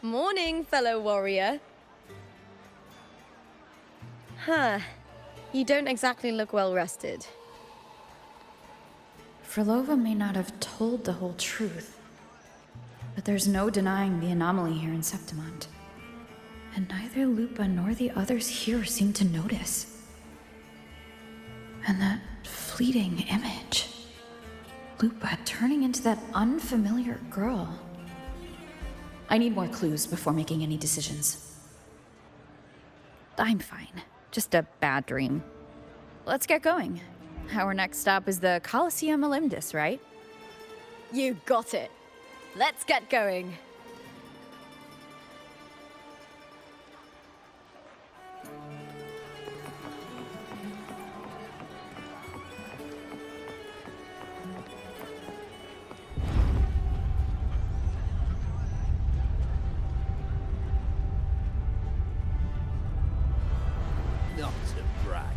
Morning, fellow warrior. Huh. You don't exactly look well rested. Frolova may not have told the whole truth, but there's no denying the anomaly here in Septimont. And neither Lupa nor the others here seem to notice. And that fleeting image. Lupa turning into that unfamiliar girl. I need more clues before making any decisions. I'm fine. Just a bad dream. Let's get going. Our next stop is the Colosseum Olympus, right? You got it. Let's get going. Not to brag,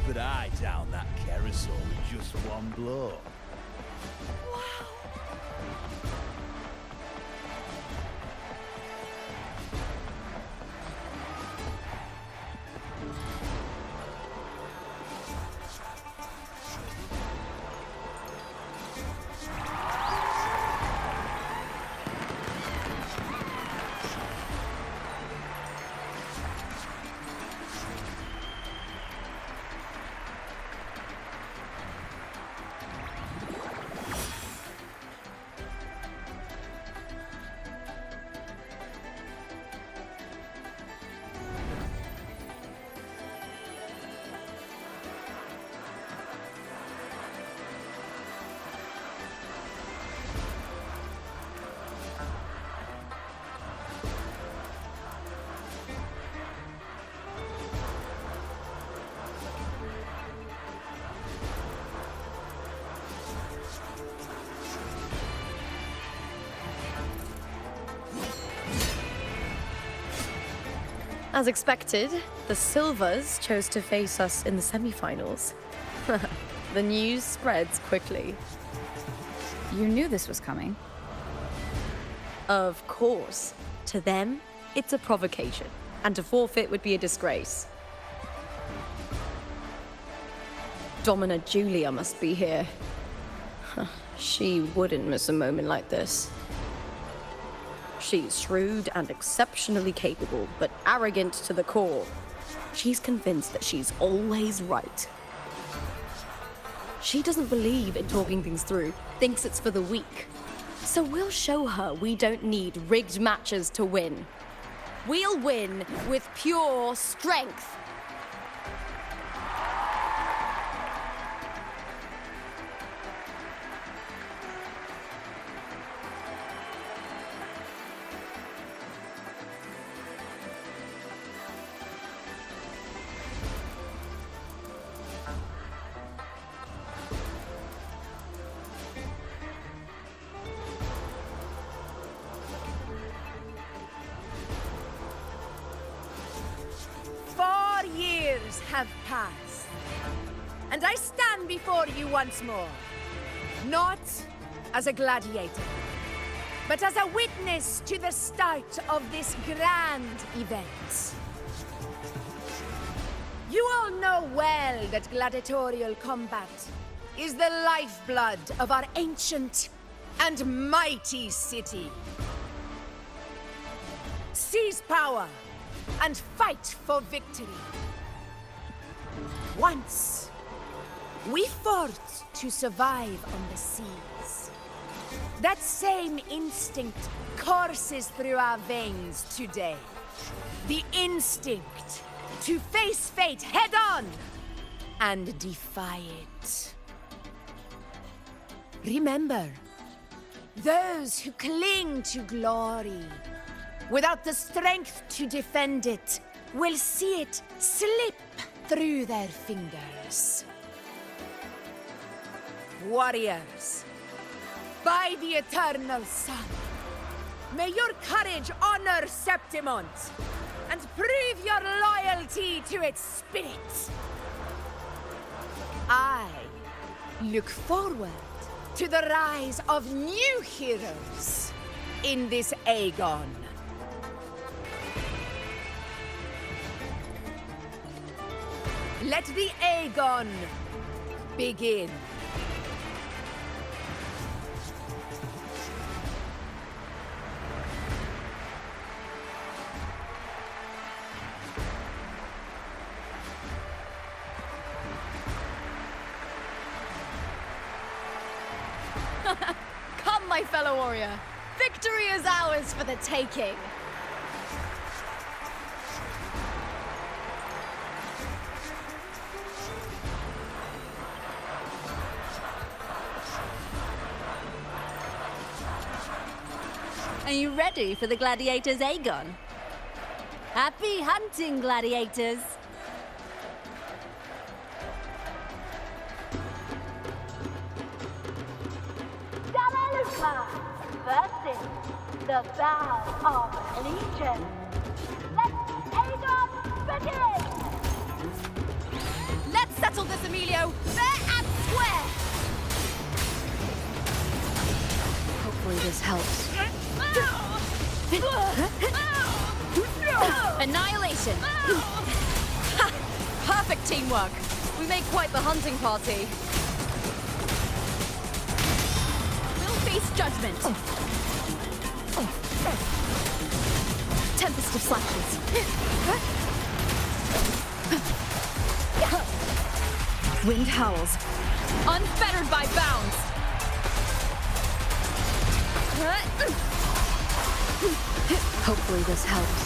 but I downed that carousel with just one blow. As expected, the Silvers chose to face us in the semifinals. The news spreads quickly. You knew this was coming. Of course. To them, it's a provocation, and to forfeit would be a disgrace. Domina Julia must be here. She wouldn't miss a moment like this. She's shrewd and exceptionally capable, but arrogant to the core. She's convinced that she's always right. She doesn't believe in talking things through, thinks it's for the weak. So we'll show her we don't need rigged matches to win. We'll win with pure strength. Have passed, and I stand before you once more, not as a gladiator, but as a witness to the start of this grand event. You all know well that gladiatorial combat is the lifeblood of our ancient and mighty city. Seize power and fight for victory. Once, we fought to survive on the seas. That same instinct courses through our veins today. The instinct to face fate head-on and defy it. Remember, those who cling to glory without the strength to defend it will see it slip through their fingers. Warriors, by the eternal sun, may your courage honor Septimont and prove your loyalty to its spirit. I look forward to the rise of new heroes in this Aegon. Let the Aegon begin. Come, my fellow warrior. Victory is ours for the taking. Are you ready for the gladiators, Aegon? Happy hunting, gladiators! Damaluka versus the Vow of Allegiance. Let Aegon begin! Let's settle this, Emilio, fair and square. Hopefully this helps. Annihilation. Ha! Perfect teamwork. We make quite the hunting party. We'll face judgment. Tempest of slashes. Wind howls. Unfettered by bounds. Hopefully this helps.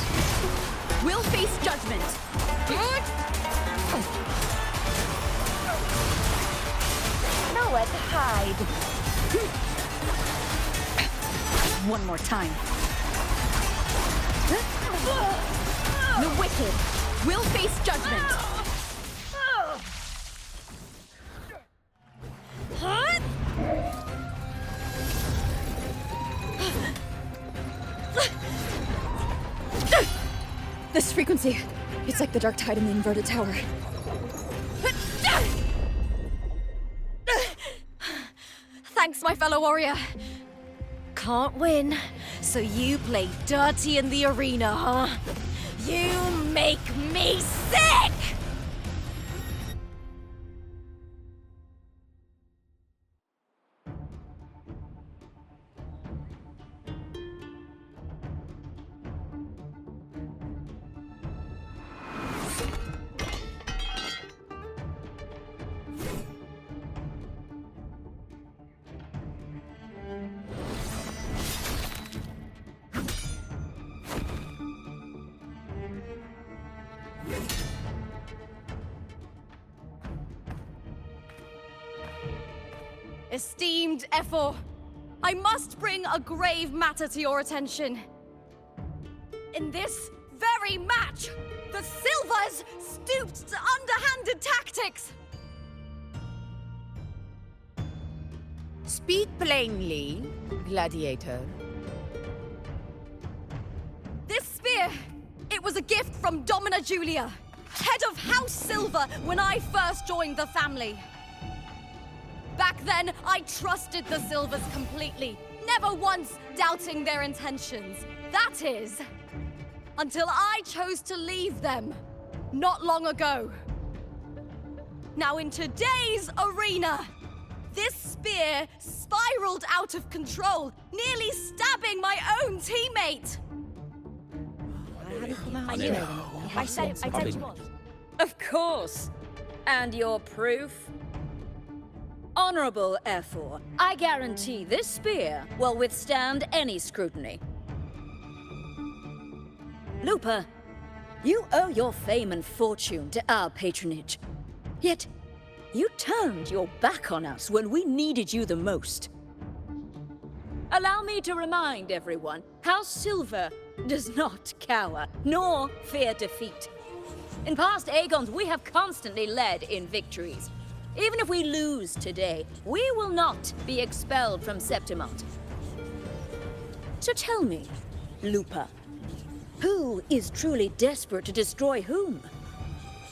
We'll face judgment. Nowhere to hide. One more time. The wicked. We'll face judgment. This frequency, it's like the dark tide in the inverted tower. Thanks, my fellow warrior. Can't win, so you play dirty in the arena, huh? You make me sick! Esteemed Ephor, I must bring a grave matter to your attention. In this very match, the Silvers stooped to underhanded tactics. Speak plainly, gladiator. This spear, it was a gift from Domina Julia, head of House Silver when I first joined the family. Back then, I trusted the Silvers completely, never once doubting their intentions. That is, until I chose to leave them, not long ago. Now in today's arena, this spear spiraled out of control, nearly stabbing my own teammate. I knew it. I said it was. Of course. And your proof? Honorable Ephor, I guarantee this spear will withstand any scrutiny. Lupa, you owe your fame and fortune to our patronage. Yet, you turned your back on us when we needed you the most. Allow me to remind everyone, House Silver does not cower, nor fear defeat. In past Aegons, we have constantly led in victories. Even if we lose today, we will not be expelled from Septimont. So tell me, Lupa, who is truly desperate to destroy whom?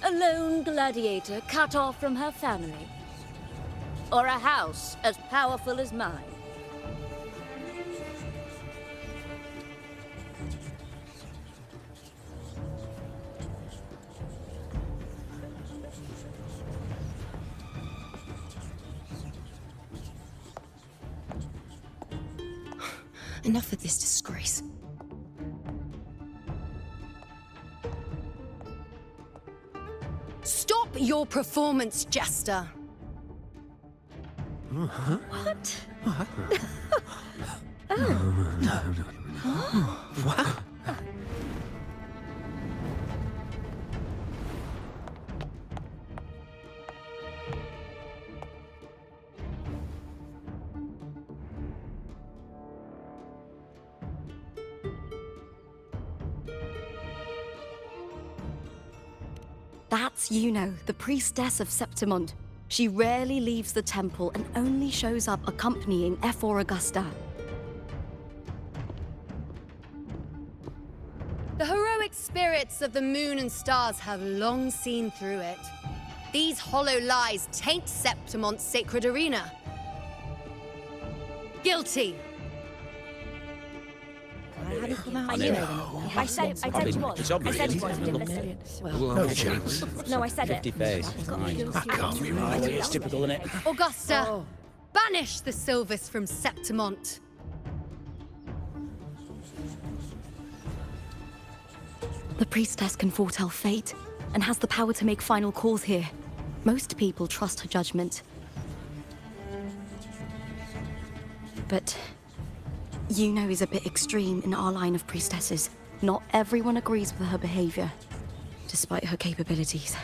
A lone gladiator cut off from her family? Or a house as powerful as mine? Enough of this disgrace. Stop your performance, Jester! What? That's Yuno, the priestess of Septimond. She rarely leaves the temple and only shows up accompanying F4 Augusta. The heroic spirits of the moon and stars have long seen through it. These hollow lies taint Septimon's sacred arena. Guilty! I said it was. It's I obvious. said it was. You didn't listen. No chance. No, I said it. 50 face. That can't be right. It's typical, isn't it? Augusta, banish the Silvers from Septimont. The priestess can foretell fate and has the power to make final calls here. Most people trust her judgment. But Yuno is a bit extreme in our line of priestesses. Not everyone agrees with her behavior, despite her capabilities.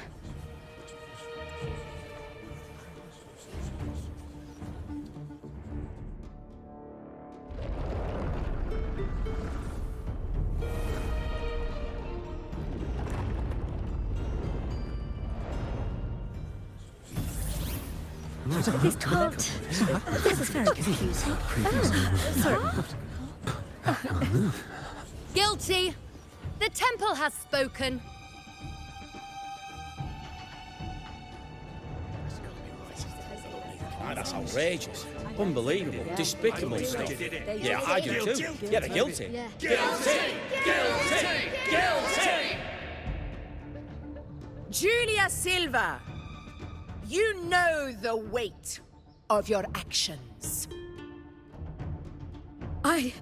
This can't. This is very confusing. Guilty! The temple has spoken. That's outrageous. Unbelievable. Despicable stuff. Yeah, I do too. Yeah, they're guilty. Guilty! Julia Silva, you know the weight of your actions. I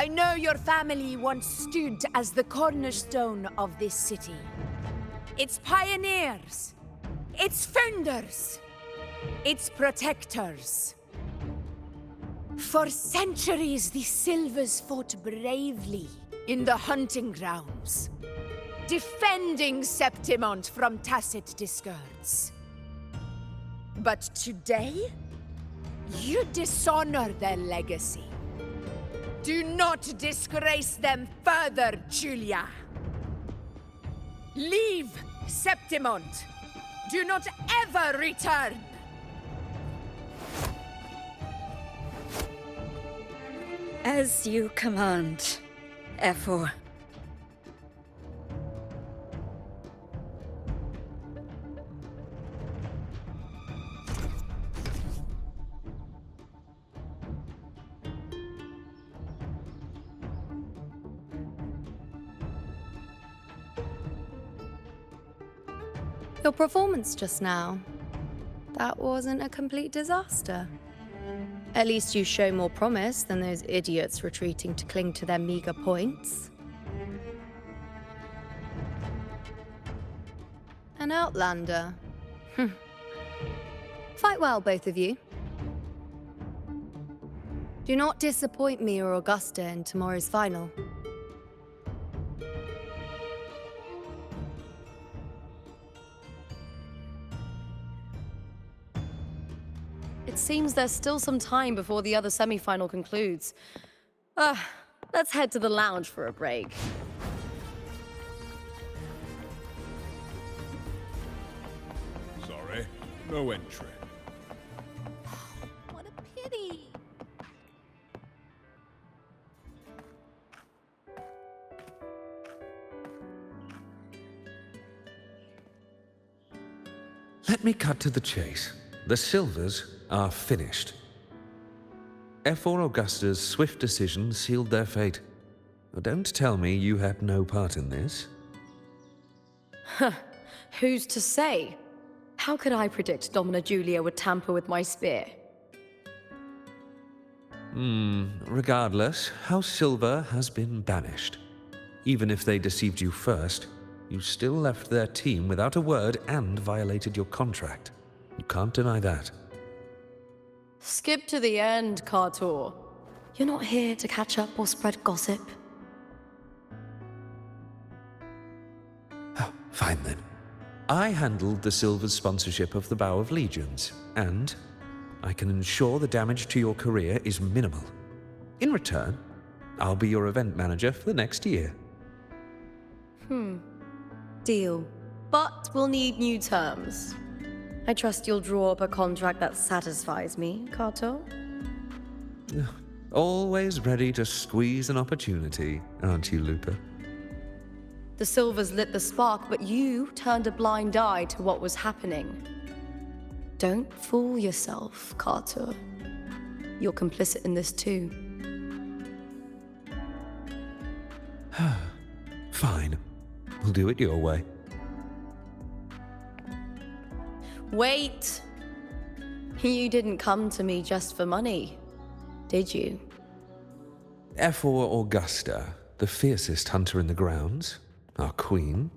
know your family once stood as the cornerstone of this city. Its pioneers, its founders, its protectors. For centuries, the Silvers fought bravely in the hunting grounds, defending Septimont from tacit discords. But today, you dishonor their legacy. Do not disgrace them further, Julia. Leave Septimont. Do not ever return. As you command, F4. Your performance just now, that wasn't a complete disaster. At least you show more promise than those idiots retreating to cling to their meager points. An outlander. Fight well, both of you. Do not disappoint me or Augusta in tomorrow's final. It seems there's still some time before the other semi-final concludes. Let's head to the lounge for a break. Sorry, no entry. What a pity! Let me cut to the chase. The Silvers are finished. F4 Augusta's swift decision sealed their fate. But don't tell me you had no part in this. Who's to say? How could I predict Domina Julia would tamper with my spear? Regardless, House Silver has been banished. Even if they deceived you first, you still left their team without a word and violated your contract. You can't deny that. Skip to the end, Kartor. You're not here to catch up or spread gossip. Oh, fine then. I handled the Silver's sponsorship of the Bow of Legions, and I can ensure the damage to your career is minimal. In return, I'll be your event manager for the next year. Deal. But we'll need new terms. I trust you'll draw up a contract that satisfies me, Kato. Always ready to squeeze an opportunity, aren't you, Lupa? The Silvers lit the spark, but you turned a blind eye to what was happening. Don't fool yourself, Kato. You're complicit in this too. Fine. We'll do it your way. Wait! You didn't come to me just for money, did you? F4 Augusta, the fiercest hunter in the grounds, our queen.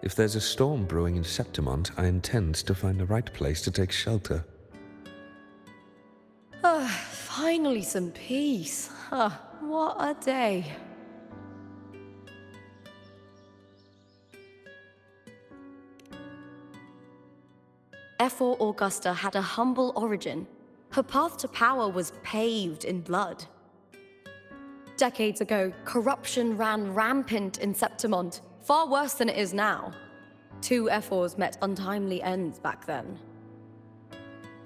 If there's a storm brewing in Septimont, I intend to find the right place to take shelter. Finally some peace. What a day. F4 Augusta had a humble origin. Her path to power was paved in blood. Decades ago, corruption ran rampant in Septimont, far worse than it is now. 2 F4s met untimely ends back then.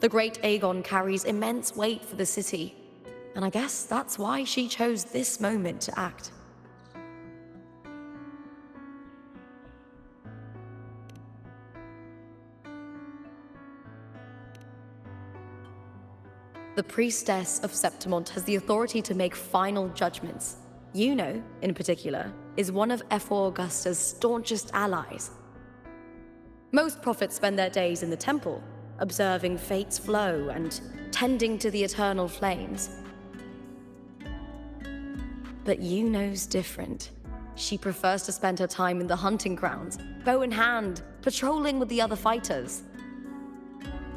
The Great Aegon carries immense weight for the city, and I guess that's why she chose this moment to act. The Priestess of Septimont has the authority to make final judgments. Yuno, in particular, is one of F4 Augusta's staunchest allies. Most prophets spend their days in the temple, observing fate's flow and tending to the eternal flames. But Yuno's different. She prefers to spend her time in the hunting grounds, bow in hand, patrolling with the other fighters.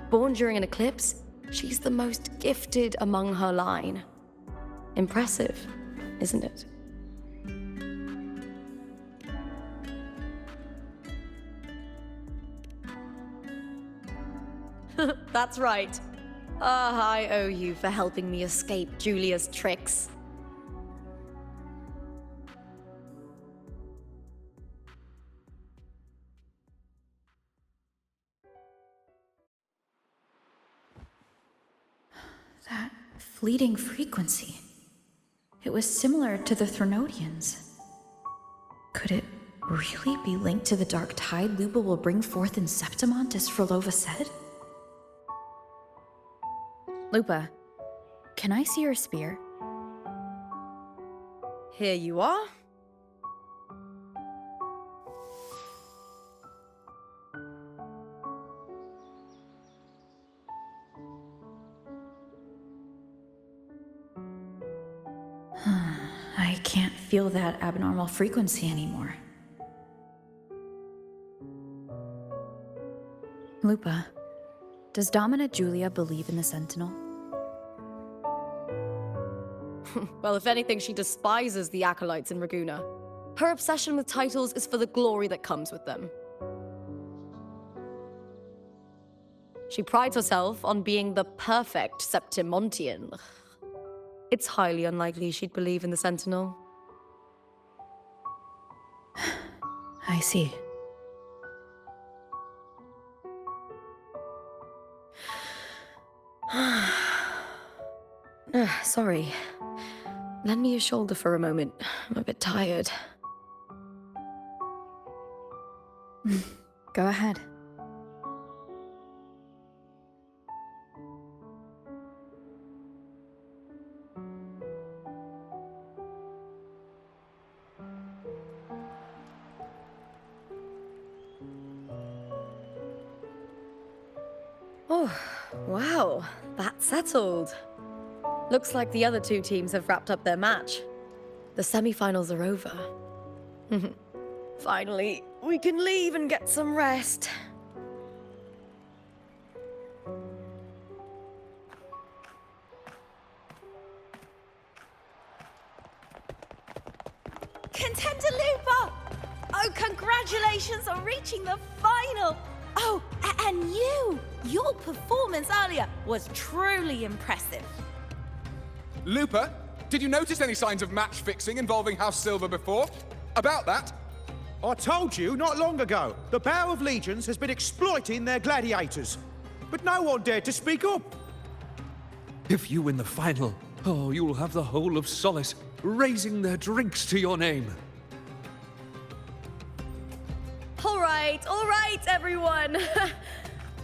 Born during an eclipse, she's the most gifted among her line. Impressive, isn't it? That's right. I owe you for helping me escape Julia's tricks. That fleeting frequency. It was similar to the Threnodians. Could it really be linked to the dark tide Lupa will bring forth in Septimont, as Frolova said? Lupa, can I see your spear? Here you are. I can't feel that abnormal frequency anymore. Lupa, does Domina Julia believe in the Sentinel? Well, if anything, she despises the acolytes in Raguna. Her obsession with titles is for the glory that comes with them. She prides herself on being the perfect Septimontian. It's highly unlikely she'd believe in the Sentinel. I see. Sorry. Lend me your shoulder for a moment. I'm a bit tired. Go ahead. Oh, wow, that's settled. Looks like the other two teams have wrapped up their match. The semi-finals are over. Finally, we can leave and get some rest. Contender Lupa! Oh, congratulations on reaching the final! Oh, and you! Your performance earlier was truly impressive. Looper, did you notice any signs of match fixing involving House Silver before? About that? I told you not long ago, the Bow of Legions has been exploiting their gladiators. But no one dared to speak up. If you win the final, oh, you'll have the whole of Solace raising their drinks to your name. All right, everyone.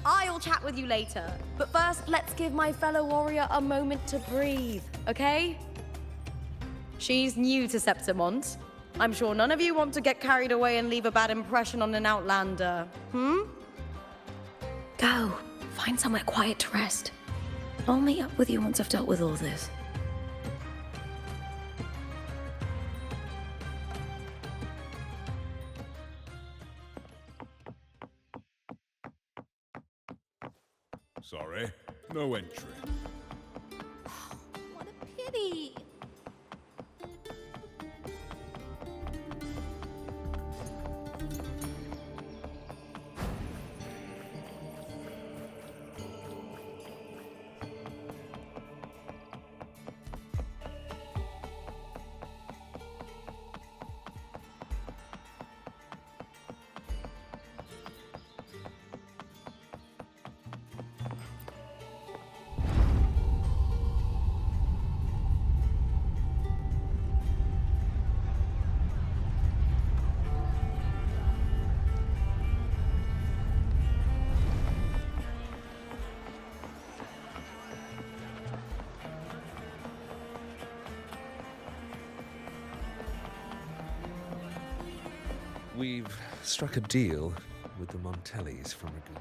I'll chat with you later. But first, let's give my fellow warrior a moment to breathe, okay? She's new to Septimont. I'm sure none of you want to get carried away and leave a bad impression on an outlander, Go. Find somewhere quiet to rest. I'll meet up with you once I've dealt with all this. Sorry, no entry. What a pity. We've struck a deal with the Montellis from Raguna.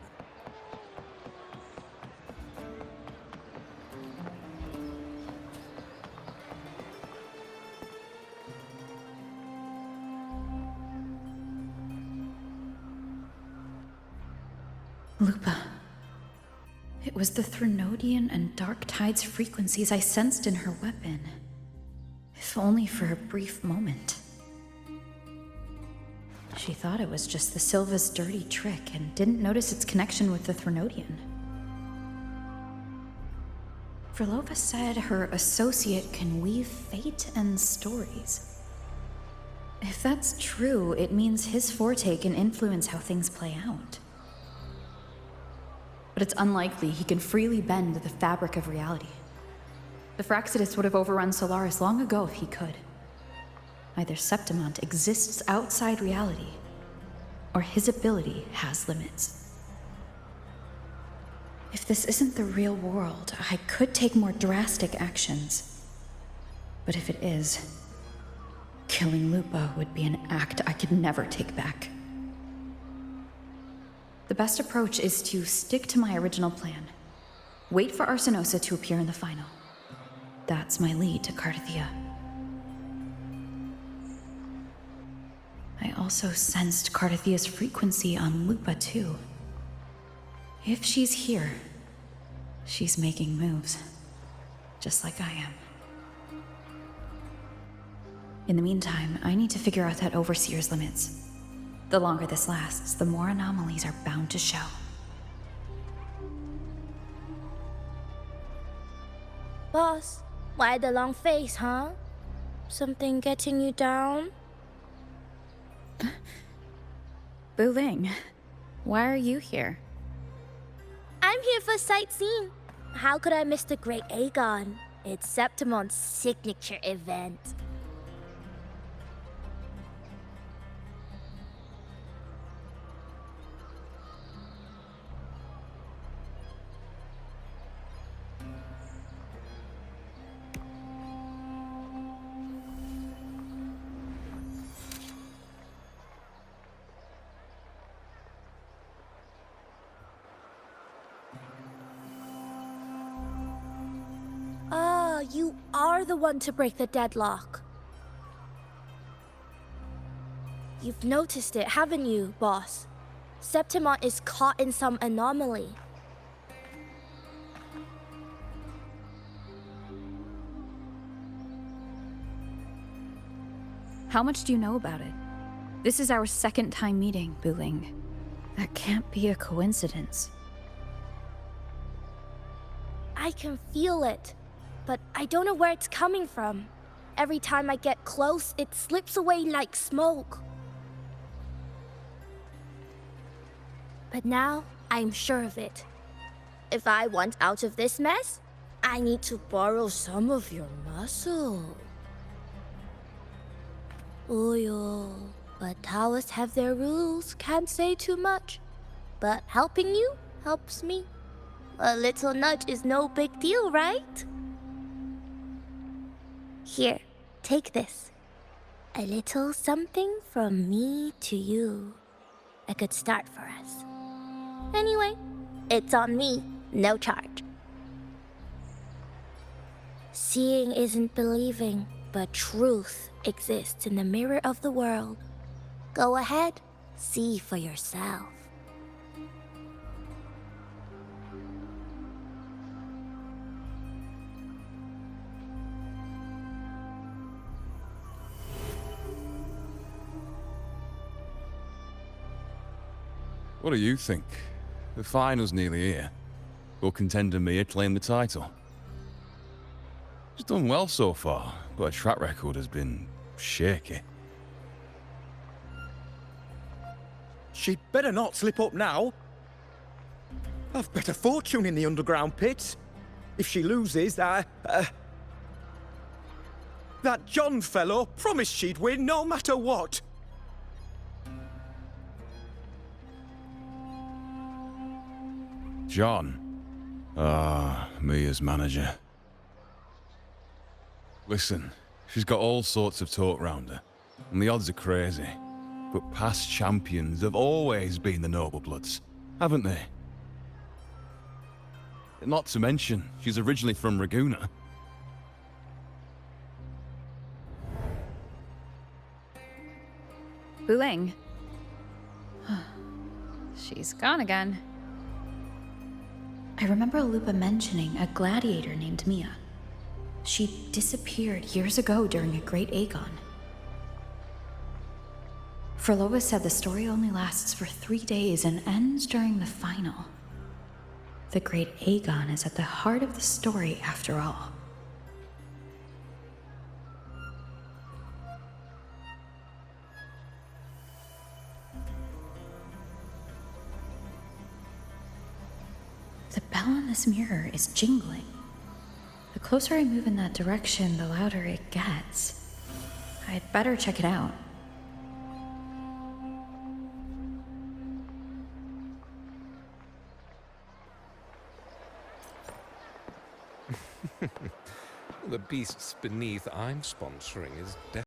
Lupa. It was the Threnodian and Dark Tide's frequencies I sensed in her weapon. If only for a brief moment. She thought it was just the Silva's dirty trick and didn't notice its connection with the Threnodian. Verlova said her associate can weave fate and stories. If that's true, it means his forte can influence how things play out. But it's unlikely he can freely bend the fabric of reality. The Fraxidus would have overrun Solaris long ago if he could. Either Septimont exists outside reality, or his ability has limits. If this isn't the real world, I could take more drastic actions. But if it is, killing Lupa would be an act I could never take back. The best approach is to stick to my original plan. Wait for Arsenosa to appear in the final. That's my lead to Cardathia. I also sensed Cardathia's frequency on Lupa, too. If she's here, she's making moves, just like I am. In the meantime, I need to figure out that Overseer's limits. The longer this lasts, the more anomalies are bound to show. Boss, why the long face, huh? Something getting you down? Buling, why are you here? I'm here for sightseeing. How could I miss the Great Aegon? It's Septimont's signature event. you are the one to break the deadlock. You've noticed it, haven't you, boss? Septimont is caught in some anomaly. How much do you know about it? This is our second time meeting, Wuthering. That can't be a coincidence. I can feel it, but I don't know where it's coming from. Every time I get close, it slips away like smoke. But now, I'm sure of it. If I want out of this mess, I need to borrow some of your muscle. Oyo, but Taoists have their rules, can't say too much. But helping you helps me. A little nudge is no big deal, right? Here, take this. A little something from me to you. A good start for us. Anyway, it's on me, no charge. Seeing isn't believing, but truth exists in the mirror of the world. Go ahead, see for yourself. What do you think? The final's nearly here. Will contender Mia claim the title? She's done well so far, but her track record has been shaky. She'd better not slip up now. I've bet a fortune in the underground pits. If she loses, that John fellow promised she'd win no matter what. John. Mia's manager. Listen, she's got all sorts of talk round her, and the odds are crazy. But past champions have always been the noble bloods, haven't they? Not to mention, she's originally from Raguna. Wuthering. She's gone again. I remember Lupa mentioning a gladiator named Mia. She disappeared years ago during a Great Aegon. Frolova said the story only lasts for 3 days and ends during the final. The Great Aegon is at the heart of the story after all. The bell on this mirror is jingling. The closer I move in that direction, the louder it gets. I'd better check it out. The beasts beneath I'm sponsoring is